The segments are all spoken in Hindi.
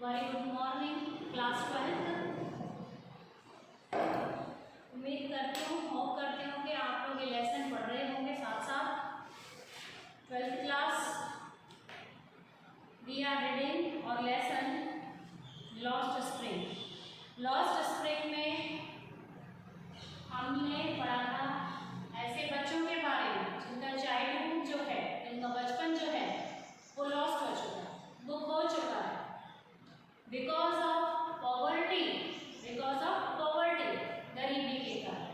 Very good morning class 12th। उम्मीद करती हूँ होप करती हूँ कि आप लोग ये लेसन पढ़ रहे होंगे साथ साथ। 12th class we are reading और lesson lost spring. Lost spring में हमने पढ़ा था ऐसे बच्चों के बारे में जिनका चाइल्डहुड जो है, जिनका बचपन जो है वो लॉस्ट हो चुका है, वो खो चुका है बिकॉज ऑफ पॉवर्टी, गरीबी के कारण।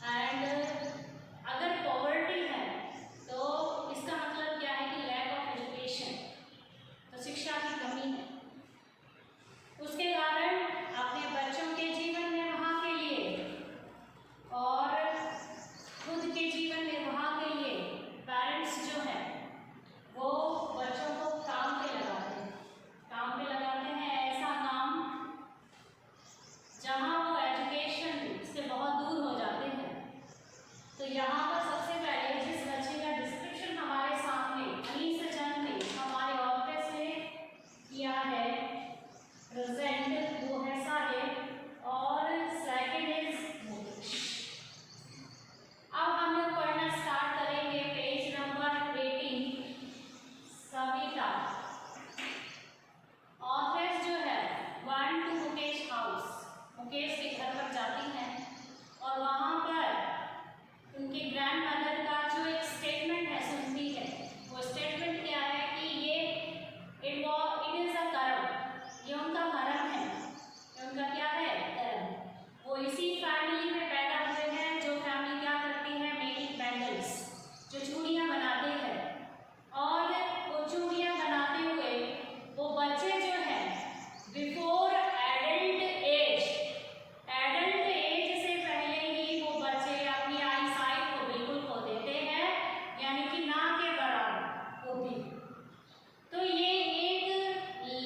एंड अगर पॉवर्टी है तो इसका मतलब क्या है कि लैक ऑफ एजुकेशन, तो शिक्षा की कमी है। उसके कारण अपने बच्चों के जीवन निर्वाह के लिए और खुद के जीवन निर्वाह के लिए पेरेंट्स जो है वो बच्चों को काम पे लगाते हैं ऐसा काम जहाँ वो एजुकेशन से बहुत दूर हो जाते हैं। तो यहाँ पर सबसे पहले जिस बच्चे का डिस्क्रिप्शन हमारे सामने अनीस जन ने हमारे ऑफिस में किया है प्रेजेंट, वो है साहिब और सेकंड इज मुकेश। अब हम लोग पढ़ना स्टार्ट करेंगे पेज नंबर 18 सविता। ऑथर्स जो है one two Mukesh house, Mukesh के घर पर जाती हैं और वहाँ पर उनकी ग्रैंड मदर का जो एक स्टेटमेंट है सुनती है। वो स्टेटमेंट क्या है कि ये इट इज अ कर्म, ये उनका कर्म है, ये उनका क्या है कर्म। वो इसी फैमिली में पैदा हुए हैं जो फैमिली क्या करती है, मेकिंग बैंगल्स, जो चूड़ियाँ बनाते हैं। और वो चूड़ियाँ बनाते हुए वो बच्चे जो है बिफोर एडल्ट एज से पहले ही वो बच्चे अपनी आई साइट को बिल्कुल खो देते हैं, यानी कि ना के बराबर होती। तो ये एक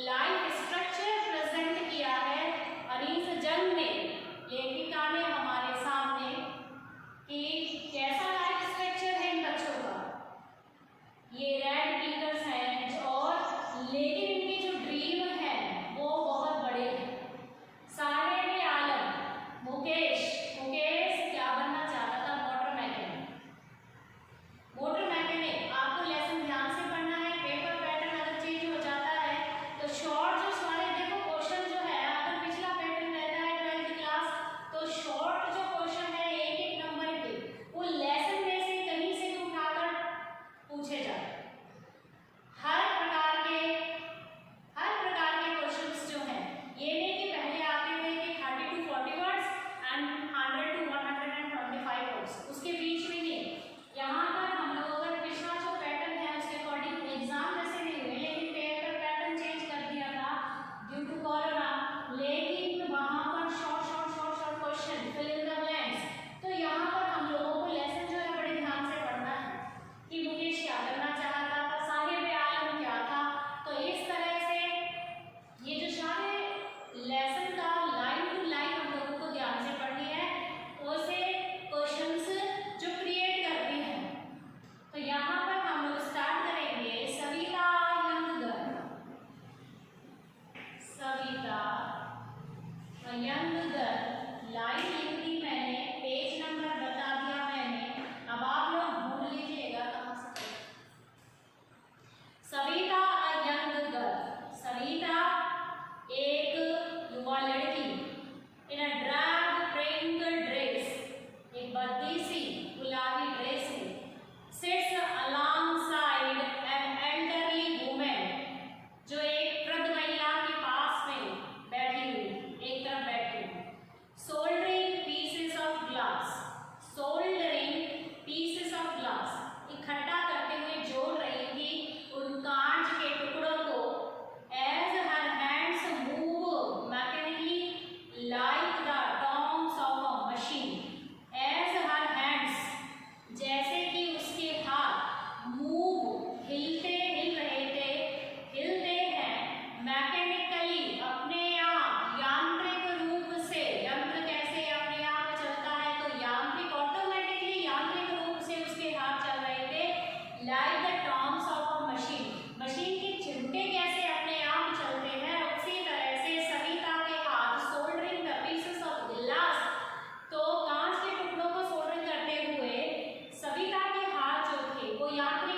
लाइफ स्ट्रक्चर प्रेजेंट किया है अनीस जंग ने, लेखिका ने हमारे सामने, कि कैसा लाइफ स्ट्रक्चर है इन बच्चों का। ये रेड टीचर्स हैं और लेकिन इनकी जो ड्रीम है वो बहुत बड़े हैं। साहिब आलम मुकेश क्या बनना चाहता था, मोटर मैकेनिक। आपको लेसन ध्यान से पढ़ना है, पेपर पैटर्न अगर चेंज हो जाता है तो शॉर्ट जो सारे देखो क्वेश्चन जो है, अगर पिछला पैटर्न रहता है 12th क्लास तो शॉर्ट जो क्वेश्चन है एक एक नंबर के वो लेसन में से कहीं से भी उठाकर पूछे जाते हैं। हर प्रकार के क्वेश्चंस जो हैं, ये नहीं कि पहले आते थे कि 30 to 40 words and 100 to 125 words, उसके बीच में नहीं। यहाँ पर हम लोग अगर पिछला जो पैटर्न है उसके अकॉर्डिंग एग्जाम जैसे नहीं हुए, लेकिन पेपर पैटर्न चेंज कर दिया था ड्यू टू कोरोना, लेकिन वहाँ पर short question fill in the blanks. तो यहाँ पर हम लोगों को लेसन जो है बड़े ध्यान से पढ़ना है कि मुकेश क्या करना चाहता था, साहिब आलम क्या था। तो इस तरह से ये जो सारे लेसन का लाइन टू लाइन हम लोगों को ध्यान से पढ़नी है, उसे क्वेश्चंस जो क्रिएट करती हैं। तो यहाँ पर हम लोग स्टार्ट करेंगे सविता यंग गर्ल लाइन लिख दी मैंने, पेज नंबर बता दिया मैंने। अब आप लोग ढूंढ लीजिएगा कहाँ से। सविता यंग गर्ल, सविता एक युवा लड़की in a drab pink dress, एक बद्दी सी गुलाबी ड्रेस में, sits alongside an elderly women, जो एक वृद्ध महिला के पास में बैठी हुई, एक तरफ बैठी हुई। सोल्डरिंग पीसेस ऑफ ग्लास, इकट्ठा करते हुए जोड़ रही थी उन कांच के टुकड़ों को। As her hands move mechanically like the tongs of a machine, as her hands, जैसे कि उसके हाथ मूव हिल रहे हैं, मैकेनिकली अपने आप, यांत्रिक रूप से। यंत्र कैसे अपने आप चलता है, तो यांत्रिक ऑटोमेटिकली यांत्रिक रूप से उसके हाथ चल रहे थे। Like the tongs of a machine, machine के चिमटे कैसे अपने आप चलते याद